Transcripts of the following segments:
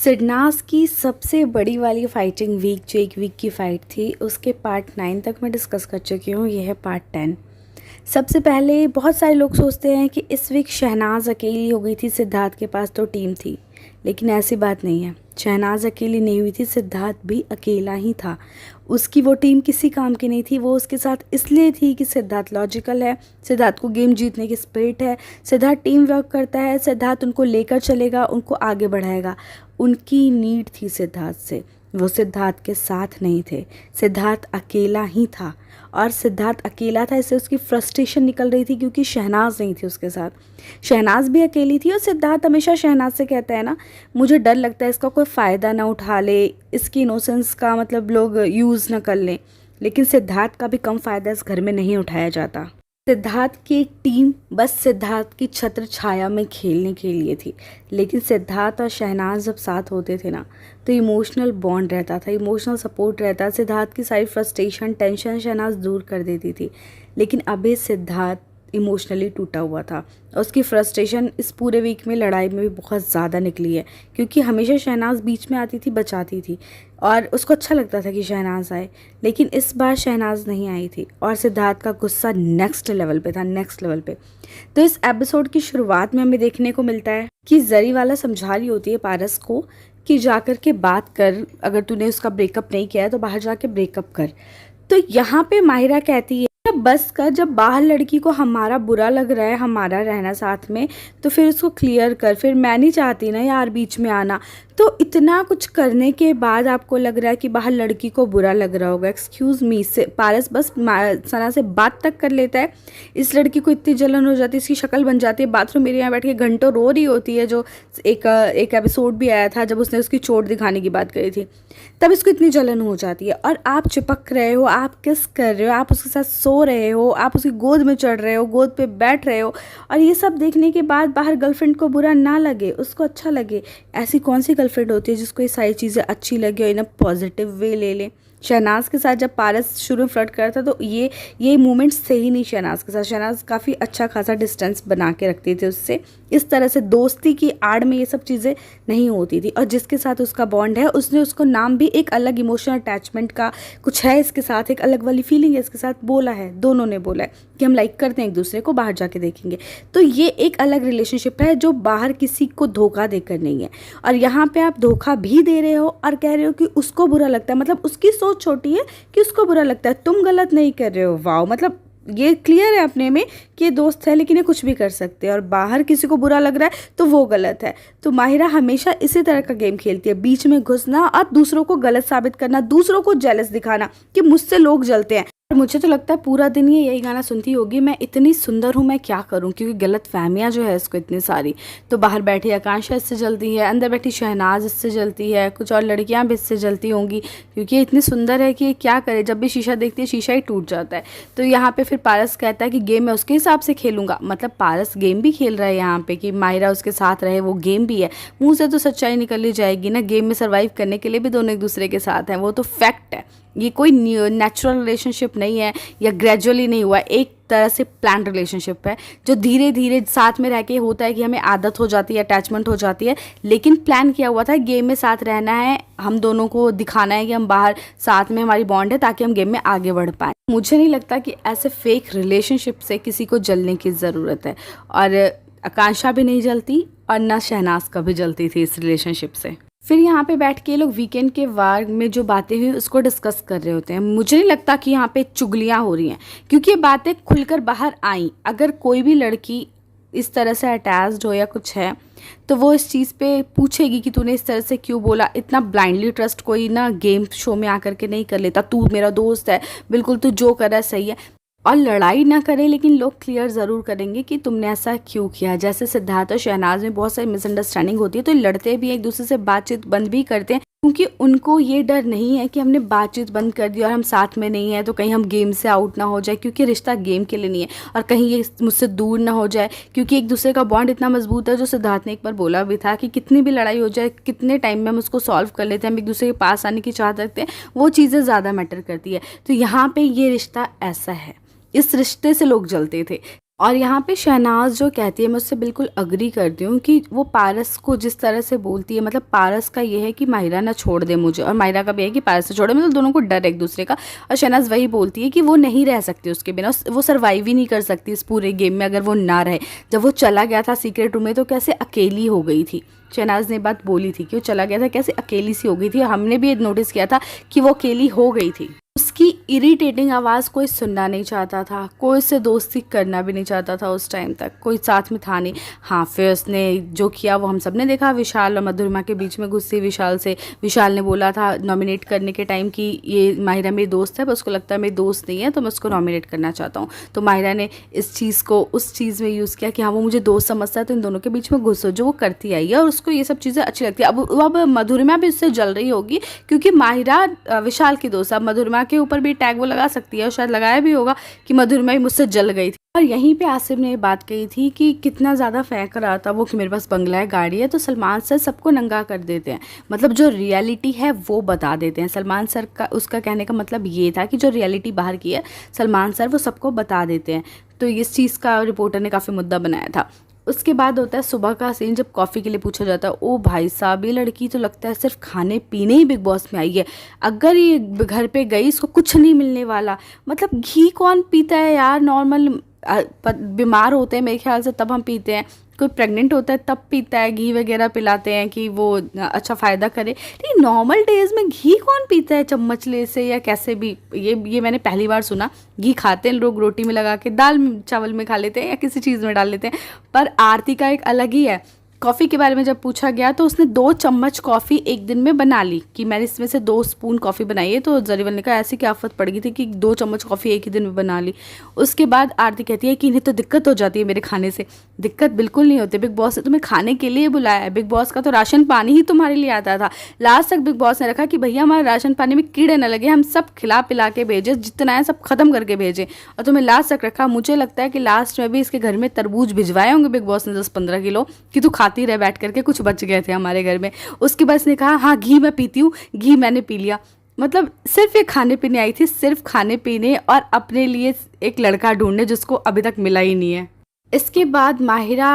सिडनास की सबसे बड़ी वाली फाइटिंग वीक जो एक वीक की फ़ाइट थी उसके पार्ट 9 तक मैं डिस्कस कर चुकी हूँ। यह है पार्ट 10। सबसे पहले बहुत सारे लोग सोचते हैं कि इस वीक शहनाज अकेली हो गई थी, सिद्धार्थ के पास तो टीम थी, लेकिन ऐसी बात नहीं है। शहनाज अकेली नहीं हुई थी, सिद्धार्थ भी अकेला ही था। उसकी वो टीम किसी काम की नहीं थी, वो उसके साथ इसलिए थी कि सिद्धार्थ लॉजिकल है, सिद्धार्थ को गेम जीतने की स्पिरिट है, सिद्धार्थ टीम वर्क करता है, सिद्धार्थ उनको लेकर चलेगा, उनको आगे बढ़ाएगा। उनकी नीड थी सिद्धार्थ से, वो सिद्धार्थ के साथ नहीं थे। सिद्धार्थ अकेला ही था और सिद्धार्थ अकेला था, इससे उसकी फ्रस्ट्रेशन निकल रही थी क्योंकि शहनाज नहीं थी उसके साथ। शहनाज भी अकेली थी और सिद्धार्थ हमेशा शहनाज से कहता है ना, मुझे डर लगता है इसका कोई फ़ायदा ना उठा ले, इसकी इनोसेंस का मतलब लोग यूज़ ना कर लें। लेकिन सिद्धार्थ का भी कम फ़ायदा इस घर में नहीं उठाया जाता। सिद्धार्थ की एक टीम बस सिद्धार्थ की छत्र छाया में खेलने के लिए थी, लेकिन सिद्धार्थ और शहनाज जब साथ होते थे ना तो इमोशनल बॉन्ड रहता था, इमोशनल सपोर्ट रहता। सिद्धार्थ की सारी फ्रस्ट्रेशन टेंशन शहनाज दूर कर देती थी, लेकिन अभी सिद्धार्थ इमोशनली टूटा हुआ था और उसकी फ्रस्ट्रेशन इस पूरे वीक में लड़ाई में भी बहुत ज़्यादा निकली है, क्योंकि हमेशा शहनाज बीच में आती थी, बचाती थी और उसको अच्छा लगता था कि शहनाज आए, लेकिन इस बार शहनाज नहीं आई थी और सिद्धार्थ का गुस्सा नेक्स्ट लेवल पे था, नेक्स्ट लेवल पे। तो इस एपिसोड की शुरुआत में हमें देखने को मिलता है कि जरी वाला समझा रही होती है पारस को कि जाकर के बात कर, अगर तूने उसका ब्रेकअप नहीं किया है तो बाहर जाके ब्रेकअप कर। तो यहाँ पे माहिरा कहती है बस कर, जब बाहर लड़की को हमारा बुरा लग रहा है हमारा रहना साथ में, तो फिर उसको क्लियर कर। फिर मैं नहीं चाहती ना यार बीच में आना। तो इतना कुछ करने के बाद आपको लग रहा है कि बाहर लड़की को बुरा लग रहा होगा। एक्सक्यूज़ मी, से पारस बस सना से बात तक कर लेता है, इस लड़की को इतनी जलन हो जाती है, इसकी शक्ल बन जाती है, बाथरूम मेरे यहाँ बैठ के घंटों रो रही होती है। जो एक एपिसोड भी आया था जब उसने उसकी चोट दिखाने की बात करी थी, तब इसको इतनी जलन हो जाती है और आप चिपक रहे हो, आप किस कर रहे हो, आप उसके साथ सो रहे हो, आप उसकी गोद में चढ़ रहे हो, गोद पे बैठ रहे हो, और ये सब देखने के बाद बाहर गर्लफ्रेंड को बुरा ना लगे, उसको अच्छा लगे। ऐसी कौन सी गर्लफ्रेंड होती है जिसको ये सारी चीज़ें अच्छी लगे और इन अ पॉजिटिव वे ले ले। शहनाज के साथ जब पारस शुरू में फ्लर्ट करता तो ये मोमेंट्स थे ही नहीं शहनाज के साथ। शहनाज काफ़ी अच्छा खासा डिस्टेंस बना के रखती थी उससे, इस तरह से दोस्ती की आड़ में ये सब चीज़ें नहीं होती थी। और जिसके साथ उसका बॉन्ड है उसने उसको नाम भी एक अलग इमोशनल अटैचमेंट का कुछ है, इसके साथ एक अलग वाली फीलिंग है, इसके साथ बोला है, दोनों ने बोला है कि हम लाइक करते हैं एक दूसरे को, बाहर जाके देखेंगे। तो ये एक अलग रिलेशनशिप है जो बाहर किसी को धोखा देकर नहीं है। और यहाँ पे आप धोखा भी दे रहे हो और कह रहे हो कि उसको बुरा लगता है, मतलब उसकी सोच छोटी है कि उसको बुरा लगता है, तुम गलत नहीं कर रहे हो। वाओ, मतलब ये क्लियर है अपने में कि ये दोस्त है लेकिन ये कुछ भी कर सकते हैं और बाहर किसी को बुरा लग रहा है तो वो गलत है। तो माहिरा हमेशा इसी तरह का गेम खेलती है, बीच में घुसना और दूसरों को गलत साबित करना, दूसरों को जेलस दिखाना कि मुझसे लोग जलते हैं। मुझे तो लगता है पूरा दिन ये यही गाना सुनती होगी, मैं इतनी सुंदर हूँ मैं क्या करूँ, क्योंकि गलत फहमियाँ जो है इसको इतनी सारी। तो बाहर बैठी आकांक्षा इससे जलती है, अंदर बैठी शहनाज इससे जलती है, कुछ और लड़कियाँ भी इससे जलती होंगी क्योंकि ये इतनी सुंदर है कि क्या करे, जब भी शीशा देखती है शीशा ही टूट जाता है। तो यहाँ पे फिर पारस कहता है कि गेम मैं उसके हिसाब से खेलूँगा, मतलब पारस गेम भी खेल रहा है यहाँ पे कि माहिरा उसके साथ रहे, वो गेम भी है। मुँह से तो सच्चाई निकल ही जाएगी ना, गेम में सर्वाइव करने के लिए भी दोनों एक दूसरे के साथ हैं, वो तो फैक्ट है। ये कोई नेचुरल रिलेशनशिप नहीं है या ग्रेजुअली नहीं हुआ, एक तरह से प्लान रिलेशनशिप है जो धीरे धीरे साथ में रह के होता है कि हमें आदत हो जाती है, अटैचमेंट हो जाती है, लेकिन प्लान किया हुआ था, गेम में साथ रहना है, हम दोनों को दिखाना है कि हम बाहर साथ में हमारी बॉन्ड है ताकि हम गेम में आगे बढ़ पाएँ। मुझे नहीं लगता कि ऐसे फेक रिलेशनशिप से किसी को जलने की ज़रूरत है, और आकांक्षा भी नहीं जलती और ना शहनाज का भी जलती थी इस रिलेशनशिप से। फिर यहाँ पे बैठ के लोग वीकेंड के वार में जो बातें हुई उसको डिस्कस कर रहे होते हैं। मुझे नहीं लगता कि यहाँ पे चुगलियाँ हो रही हैं, क्योंकि ये बातें खुलकर बाहर आई। अगर कोई भी लड़की इस तरह से अटैच्ड हो या कुछ है तो वो इस चीज़ पे पूछेगी कि तूने इस तरह से क्यों बोला। इतना ब्लाइंडली ट्रस्ट कोई ना गेम शो में आकर के नहीं कर लेता, तू मेरा दोस्त है, बिल्कुल तू जो कर रहा है सही है। और लड़ाई ना करें लेकिन लोग क्लियर ज़रूर करेंगे कि तुमने ऐसा क्यों किया। जैसे सिद्धार्थ और शहनाज में बहुत सारी मिसअंडरस्टैंडिंग होती है तो लड़ते भी एक दूसरे से बातचीत बंद भी करते हैं, क्योंकि उनको ये डर नहीं है कि हमने बातचीत बंद कर दी और हम साथ में नहीं है तो कहीं हम गेम से आउट ना हो जाए, क्योंकि रिश्ता गेम के लिए नहीं है, और कहीं ये मुझसे दूर ना हो जाए, क्योंकि एक दूसरे का बॉन्ड इतना मजबूत है। जो सिद्धार्थ ने एक बार बोला भी था कि कितनी भी लड़ाई हो जाए, कितने टाइम में हम उसको सॉल्व कर लेते हैं, हम एक दूसरे के पास आने की चाहत रखते हैं, वो चीज़ें ज़्यादा मैटर करती है। तो यहाँ पर ये रिश्ता ऐसा है, इस रिश्ते से लोग जलते थे। और यहाँ पे शहनाज जो कहती है मैं उससे बिल्कुल अग्री करती हूँ कि वो पारस को जिस तरह से बोलती है, मतलब पारस का ये है कि माहिरा ना छोड़ दे मुझे, और माहिरा का भी है कि पारस से छोड़े, मतलब दोनों को डर है एक दूसरे का। और शहनाज वही बोलती है कि वो नहीं रह सकती उसके बिना, वो सर्वाइव ही नहीं कर सकती इस पूरे गेम में अगर वो ना रहे। जब वो चला गया था सीक्रेट रूम में तो कैसे अकेली हो गई थी, शहनाज ने बात बोली थी कि वो चला गया था कैसे अकेली सी हो गई थी। हमने भी नोटिस किया था कि वो अकेली हो गई थी। उसकी इरिटेटिंग आवाज़ कोई सुनना नहीं चाहता था, कोई उससे दोस्ती करना भी नहीं चाहता था उस टाइम तक, कोई साथ में था नहीं। हाँ, फिर उसने जो किया वो हम सब ने देखा, विशाल और मधुरिमा के बीच में गुस्से विशाल से। विशाल ने बोला था नॉमिनेट करने के टाइम कि ये माहिरा मेरी दोस्त है, पर उसको लगता है मेरी दोस्त नहीं है तो मैं उसको नॉमिनेट करना चाहता हूँ। तो माहिरा ने इस चीज़ को उस चीज़ में यूज़ किया कि हाँ वो मुझे दोस्त समझता है तो इन दोनों के बीच में गुस्सा जो वो करती आई है, और उसको ये सब चीज़ें अच्छी लगती है। अब मधुरिमा भी उससे जल रही होगी क्योंकि माहिरा विशाल की दोस्त है। अब मधुरिमा के ऊपर भी टैग वो लगा सकती है, और शायद लगाया भी होगा कि मधुरिमा भी मुझसे जल गई थी। और यहीं पे आसिफ ने ये बात कही थी कि कितना ज़्यादा फेंक रहा था वो कि मेरे पास बंगला है, गाड़ी है, तो सलमान सर सबको नंगा कर देते हैं, मतलब जो रियलिटी है वो बता देते हैं। सलमान सर का उसका कहने का मतलब ये था कि जो रियलिटी बाहर की है सलमान सर वो सबको बता देते हैं। तो इस चीज़ का रिपोर्टर ने काफ़ी मुद्दा बनाया था। उसके बाद होता है सुबह का सीन, जब कॉफ़ी के लिए पूछा जाता है। ओ भाई साहब, ये लड़की तो लगता है सिर्फ खाने पीने ही बिग बॉस में आई है, अगर ये घर पे गई इसको कुछ नहीं मिलने वाला। मतलब घी कौन पीता है यार, नॉर्मल बीमार होते हैं मेरे ख्याल से तब हम पीते हैं, कोई प्रेग्नेंट होता है तब पीता है, घी वगैरह पिलाते हैं कि वो अच्छा फ़ायदा करे। लेकिन नॉर्मल डेज में घी कौन पीता है चम्मच ले से या कैसे भी, ये मैंने पहली बार सुना। घी खाते हैं लोग रोटी में लगा के, दाल चावल में खा लेते हैं या किसी चीज़ में डाल लेते हैं, पर आरती का एक अलग ही है। कॉफ़ी के बारे में जब पूछा गया तो उसने 2 चम्मच कॉफ़ी एक दिन में बना ली, कि मैंने इसमें से 2 स्पून कॉफ़ी बनाई है। तो जरीवल ने कहा ऐसी क्या आफत पड़ गई थी कि 2 चम्मच कॉफ़ी एक ही दिन में बना ली। उसके बाद आरती कहती है कि इन्हें तो दिक्कत हो जाती है मेरे खाने से। दिक्कत बिल्कुल नहीं होती, बिग बॉस ने तुम्हें खाने के लिए बुलाया है, बिग बॉस का तो राशन पानी ही तुम्हारे लिए आता था। लास्ट तक बिग बॉस ने रखा कि भैया हमारे राशन पानी में कीड़े न लगे, हम सब खिला पिला के भेजे, जितना है सब खत्म करके भेजे, और तुम्हें लास्ट तक रखा। मुझे लगता है कि लास्ट में भी इसके घर में तरबूज भिजवाए होंगे बिग बॉस ने 10-15 किलो, कि तू खाती रह बैठ करके, कुछ बच गए थे हमारे घर में। उसके बाद इसने कहा हाँ घी मैं पीती हूँ, घी मैंने पी लिया। मतलब सिर्फ ये खाने पीने आई थी, सिर्फ खाने पीने, और अपने लिए एक लड़का ढूंढने जिसको अभी तक मिला ही नहीं है। इसके बाद माहिरा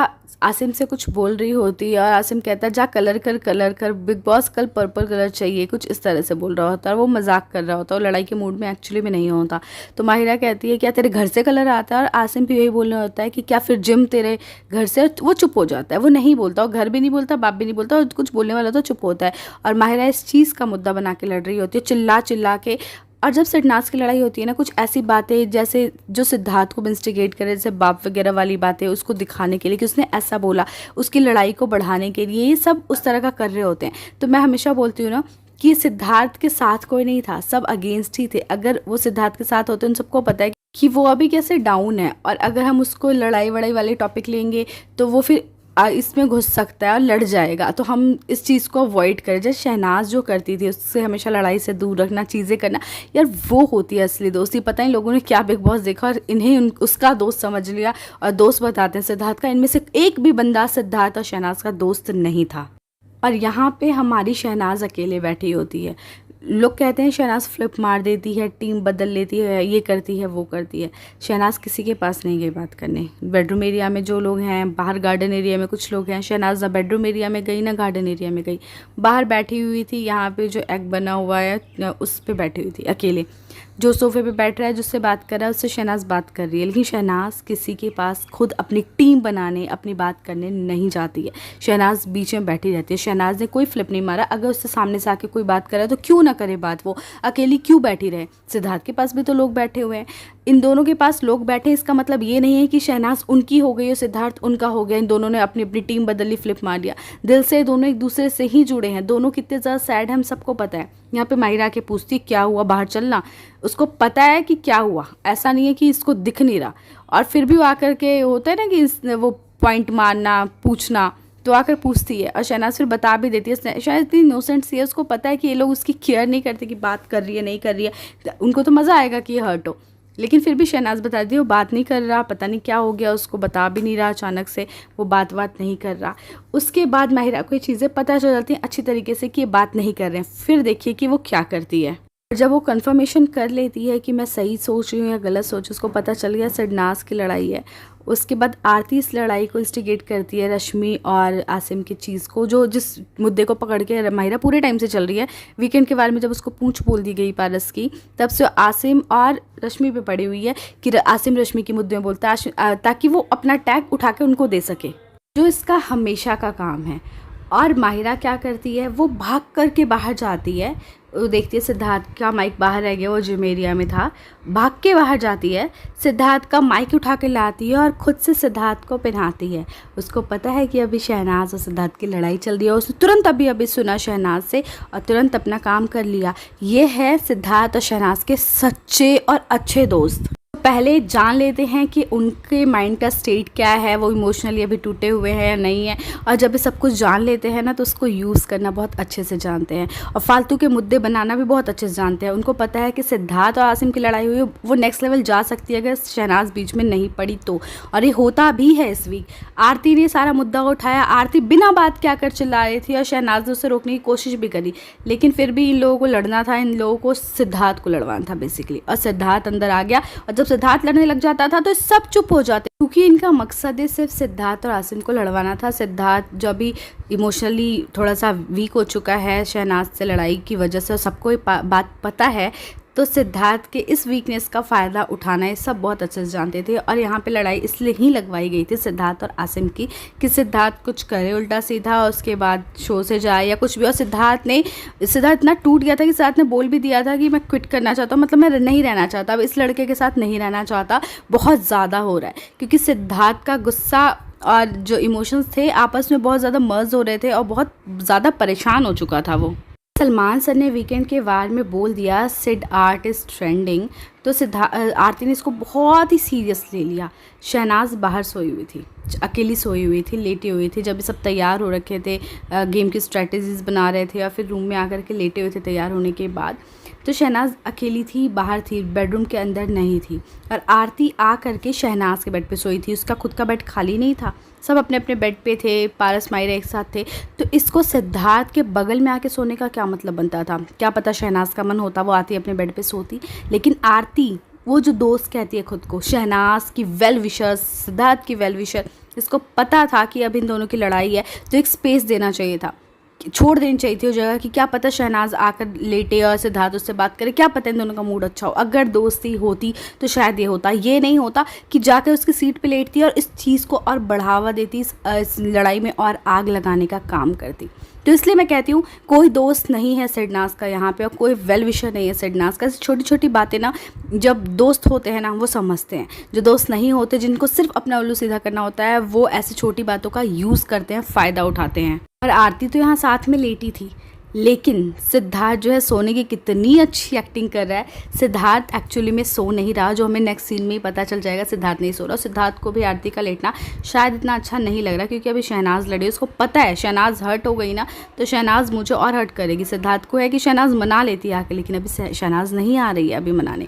आसिम से कुछ बोल रही होती है और आसिम कहता है जा कलर कर, बिग बॉस कल पर्पल कलर चाहिए, कुछ इस तरह से बोल रहा होता है। और वो मजाक कर रहा होता है, वो लड़ाई के मूड में एक्चुअली में नहीं होता। तो माहिरा कहती है क्या तेरे घर से कलर आता है, और आसिम भी यही बोलने होता है कि क्या फिर जिम तेरे घर से। वो चुप हो जाता है, वो नहीं बोलता, वो घर भी नहीं बोलता, बाप भी नहीं बोलता, और कुछ बोलने वाला तो चुप होता है। और माहिरा इस चीज़ का मुद्दा बना के लड़ रही होती है, चिल्ला चिल्ला के। और जब सिद्धनाथ की लड़ाई होती है ना, कुछ ऐसी बातें जैसे जो सिद्धार्थ को इंस्टिगेट करे, जैसे बाप वगैरह वाली बातें उसको दिखाने के लिए कि उसने ऐसा बोला, उसकी लड़ाई को बढ़ाने के लिए, ये सब उस तरह का कर रहे होते हैं। तो मैं हमेशा बोलती हूँ ना कि सिद्धार्थ के साथ कोई नहीं था, सब अगेंस्ट ही थे। अगर वो सिद्धार्थ के साथ होते, उन सबको पता है कि वो अभी कैसे डाउन है, और अगर हम उसको लड़ाई वड़ाई वाले टॉपिक लेंगे तो वो फिर इसमें घुस सकता है और लड़ जाएगा। तो हम इस चीज़ को अवॉइड करें, जैसे शहनाज जो करती थी उससे हमेशा लड़ाई से दूर रखना, चीज़ें करना, यार वो होती है असली दोस्ती। पता नहीं लोगों ने क्या बिग बॉस देखा और इन्हें उसका दोस्त समझ लिया, और दोस्त बताते हैं सिद्धार्थ का। इनमें से एक भी बंदा सिद्धार्थ और शहनाज का दोस्त नहीं था। और यहाँ पे हमारी शहनाज अकेले बैठी होती है। लोग कहते हैं शहनाज फ्लिप मार देती है, टीम बदल लेती है, ये करती है वो करती है। शहनाज किसी के पास नहीं गई बात करने। बेडरूम एरिया में जो लोग हैं, बाहर गार्डन एरिया में कुछ लोग हैं, शहनाज ना बेडरूम एरिया में गई ना गार्डन एरिया में गई, बाहर बैठी हुई थी। यहाँ पे जो एग बना हुआ है उस पर बैठी हुई थी अकेले। जो सोफे पे बैठ रहा है, जिससे बात कर रहा है, उससे शहनाज बात कर रही है। लेकिन शहनाज किसी के पास खुद अपनी टीम बनाने, अपनी बात करने नहीं जाती है। शहनाज बीच में बैठी रहती है। शहनाज ने कोई फ्लिप नहीं मारा। अगर उससे सामने से आके कोई बात करे तो क्यों ना करे बात, वो अकेली क्यों बैठी रहे। सिद्धार्थ के पास भी तो लोग बैठे हुए हैं, इन दोनों के पास लोग बैठे। इसका मतलब ये नहीं है कि शहनाज उनकी हो गई और सिद्धार्थ उनका हो गया। इन दोनों ने अपनी अपनी टीम बदली, फ्लिप मार दिया। दिल से दोनों एक दूसरे से ही जुड़े हैं। दोनों कितने ज़्यादा सैड हैं हम सबको पता है। यहाँ पे माहिरा के पूछती क्या हुआ, बाहर चलना, उसको पता है कि क्या हुआ, ऐसा नहीं है कि इसको दिख नहीं रहा। और फिर भी वो आकर के होता है ना कि वो पॉइंट मारना, पूछना, तो आकर पूछती है। और शहनाज फिर बता भी देती है। शायद इतनी इनोसेंट सी है, उसको पता है कि ये लोग उसकी केयर नहीं करते कि बात कर रही है नहीं कर रही है। उनको तो मज़ा आएगा कि ये हर्ट हो, लेकिन फिर भी शहनाज बता दी वो बात नहीं कर रहा, पता नहीं क्या हो गया उसको, बता भी नहीं रहा, अचानक से वो बात नहीं कर रहा। उसके बाद माहिरा को ये चीज़ें पता चल जाती हैं अच्छी तरीके से कि ये बात नहीं कर रहे हैं। फिर देखिए कि वो क्या करती है। जब वो कंफर्मेशन कर लेती है कि मैं सही सोच रही हूँ या गलत सोच, उसको पता चल गया सिद्धनाथ की लड़ाई है, उसके बाद आरती इस लड़ाई को इंस्टिगेट करती है रश्मि और आसिम की चीज़ को, जो जिस मुद्दे को पकड़ के माहिरा पूरे टाइम से चल रही है। वीकेंड के बारे में जब उसको पूंछ बोल दी गई पारस की, तब से आसिम और रश्मि पे पड़ी हुई है कि आसिम रश्मि के मुद्दे में बोलता है ताकि वो अपना टैग उठा के उनको दे सके, जो इसका हमेशा का काम है। और माहिरा क्या करती है, वो भाग कर के बाहर जाती है। वो देखती है सिद्धार्थ का माइक बाहर रह गया, वो जिम एरिया में था, भाग के बाहर जाती है, सिद्धार्थ का माइक उठा के लाती है और ख़ुद से सिद्धार्थ को पहनाती है। उसको पता है कि अभी शहनाज और सिद्धार्थ की लड़ाई चल रही है। उसने तुरंत अभी सुना शहनाज से और तुरंत अपना काम कर लिया। ये है सिद्धार्थ और शहनाज के सच्चे और अच्छे दोस्त। पहले जान लेते हैं कि उनके माइंड का स्टेट क्या है, वो इमोशनली अभी टूटे हुए हैं या नहीं है। और जब ये सब कुछ जान लेते हैं ना, तो उसको यूज़ करना बहुत अच्छे से जानते हैं और फालतू के मुद्दे बनाना भी बहुत अच्छे से जानते हैं। उनको पता है कि सिद्धार्थ और आसिम की लड़ाई हुई, वो नेक्स्ट लेवल जा सकती है अगर शहनाज बीच में नहीं पड़ी तो। और ये होता भी है इस वीक। आरती ने सारा मुद्दा उठाया, आरती बिना बात क्या कर चिल्ला रही थी और शहनाज ने उसे रोकने की कोशिश भी करी, लेकिन फिर भी इन लोगों को लड़ना था, इन लोगों को सिद्धार्थ को लड़वाना था बेसिकली। और सिद्धार्थ अंदर आ गया और जब सिद्धार्थ लड़ने लग जाता था तो सब चुप हो जाते, क्योंकि इनका मकसद है सिर्फ सिद्धार्थ और आसिम को लड़वाना था। सिद्धार्थ जो अभी इमोशनली थोड़ा सा वीक हो चुका है शहनाज से लड़ाई की वजह से, सबको बात पता है, तो सिद्धार्थ के इस वीकनेस का फ़ायदा उठाना ये सब बहुत अच्छे से जानते थे। और यहाँ पे लड़ाई इसलिए ही लगवाई गई थी सिद्धार्थ और आसिम की कि सिद्धार्थ कुछ करे उल्टा सीधा और उसके बाद शो से जाए या कुछ भी। और सिद्धार्थ इतना टूट गया था कि सिद्धार्थ ने बोल भी दिया था कि मैं क्विट करना चाहता हूँ, मतलब मैं नहीं रहना चाहता, अब इस लड़के के साथ नहीं रहना चाहता। बहुत ज़्यादा हो रहा है क्योंकि सिद्धार्थ का गुस्सा और जो इमोशंस थे आपस में बहुत ज़्यादा मर्ज हो रहे थे और बहुत ज़्यादा परेशान हो चुका था वो। सलमान सर ने वीकेंड के वार में बोल दिया सिड आर्ट इज़ ट्रेंडिंग, तो आरती ने इसको बहुत ही सीरियस ले लिया। शहनाज बाहर सोई हुई थी, अकेली सोई हुई थी, लेटी हुई थी। जब ये सब तैयार हो रखे थे, गेम की स्ट्रेटजीज बना रहे थे और फिर रूम में आकर के लेटे हुए थे तैयार होने के बाद, तो शहनाज अकेली थी, बाहर थी, बेडरूम के अंदर नहीं थी। और आरती आ करके शहनाज के बेड पे सोई थी। उसका खुद का बेड खाली नहीं था, सब अपने अपने बेड पे थे, पारस माहिरा एक साथ थे। तो इसको सिद्धार्थ के बगल में आके सोने का क्या मतलब बनता था? क्या पता शहनाज का मन होता वो आती अपने बेड पे सोती, लेकिन आरती वो जो दोस्त कहती है खुद को, शहनाज की वेल विशर, सिद्धार्थ की वेल विशर, इसको पता था कि अब इन दोनों की लड़ाई है, तो एक स्पेस देना चाहिए था, छोड़ देनी चाहिए थी उस जगह कि क्या पता शहनाज आकर लेटे और सिद्धार्थ उससे बात करे, क्या पता इन दोनों का मूड अच्छा हो। अगर दोस्ती होती तो शायद ये होता, ये नहीं होता कि जाकर उसकी सीट पे लेटती और इस चीज़ को और बढ़ावा देती, इस लड़ाई में और आग लगाने का काम करती। तो इसलिए मैं कहती हूँ कोई दोस्त नहीं है सिडनाज का यहाँ पे और कोई वेल विशर नहीं है सिडनाज का। छोटी छोटी बातें ना जब दोस्त होते हैं ना वो समझते हैं, जो दोस्त नहीं होते जिनको सिर्फ अपना उल्लू सीधा करना होता है वो ऐसी छोटी बातों का यूज़ करते हैं, फ़ायदा उठाते हैं। और आरती तो यहाँ साथ में लेटी थी, लेकिन सिद्धार्थ जो है सोने की कितनी अच्छी एक्टिंग कर रहा है। सिद्धार्थ एक्चुअली में सो नहीं रहा, जो हमें नेक्स्ट सीन में ही पता चल जाएगा सिद्धार्थ नहीं सो रहा। सिद्धार्थ को भी आरती का लेटना शायद इतना अच्छा नहीं लग रहा, क्योंकि अभी शहनाज लड़ी, उसको पता है शहनाज हर्ट हो गई ना तो शहनाज मुझे और हर्ट करेगी। सिद्धार्थ को है कि शहनाज मना लेती है आके, लेकिन अभी शहनाज नहीं आ रही है अभी मनाने।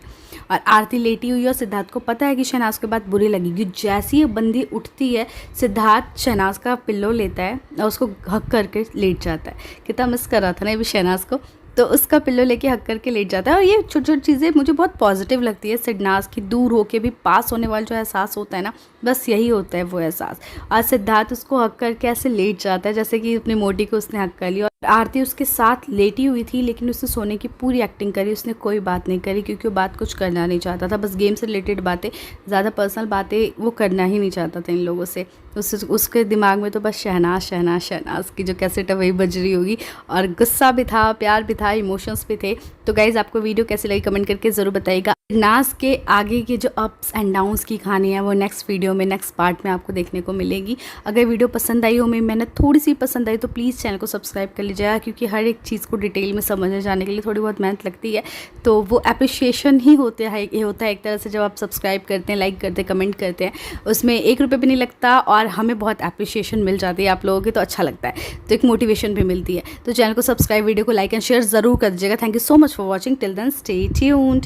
और आरती लेटी हुई है और सिद्धार्थ को पता है कि शहनाज के बाद बुरी लगेगी। जैसी ये बंदी उठती है, सिद्धार्थ शहनाज का पिल्लो लेता है और उसको हक करके लेट जाता है। कितना मिस कर रहा था ना अभी शहनाज को, तो उसका पिल्लो लेके हक करके लेट जाता है। और ये छोटी छोटी चीज़ें मुझे बहुत पॉजिटिव लगती है सिडनाज की, दूर होके भी पास होने वाला जो एहसास होता है ना, बस यही होता है वो एहसास। और सिद्धार्थ उसको हक करके ऐसे लेट जाता है जैसे कि अपनी मोटी को उसने हक कर लिया। और आरती उसके साथ लेटी हुई थी, लेकिन उसने सोने की पूरी एक्टिंग करी, उसने कोई बात नहीं करी, क्योंकि वो बात कुछ करना नहीं चाहता था। बस गेम से रिलेटेड बातें, ज़्यादा पर्सनल बातें वो करना ही नहीं चाहता था इन लोगों से। उसके दिमाग में तो बस शहनाज शहनाज शहनाज की जो कैसेट है वही बज रही होगी। और गुस्सा भी था, प्यार भी था, इमोशंस भी थे। तो गाइज़ आपको वीडियो कैसी लगी कमेंट करके ज़रूर बताइएगा। नाज के आगे के जो अप्स एंड डाउन्स की कहानी है वो नेक्स्ट वीडियो में, नेक्स्ट पार्ट में आपको देखने को मिलेगी। अगर वीडियो पसंद आई हो, मेरी मेहनत थोड़ी सी पसंद आई, तो प्लीज़ चैनल को सब्सक्राइब कर लीजिएगा, क्योंकि हर एक चीज़ को डिटेल में समझने जाने के लिए थोड़ी बहुत मेहनत लगती है। तो वो अप्रिशिएशन ही होता है एक तरह से, जब आप सब्सक्राइब करते हैं, लाइक करते हैं, कमेंट करते हैं, उसमें 1 रुपये भी नहीं लगता और हमें बहुत अप्रिशिएशन मिल जाती है आप लोगों की, तो अच्छा लगता है, तो एक मोटिवेशन भी मिलती है। तो चैनल को सब्सक्राइब, वीडियो को लाइक एंड शेयर ज़रूर कर दीजिएगा। Thank you so much for watching, till then stay tuned.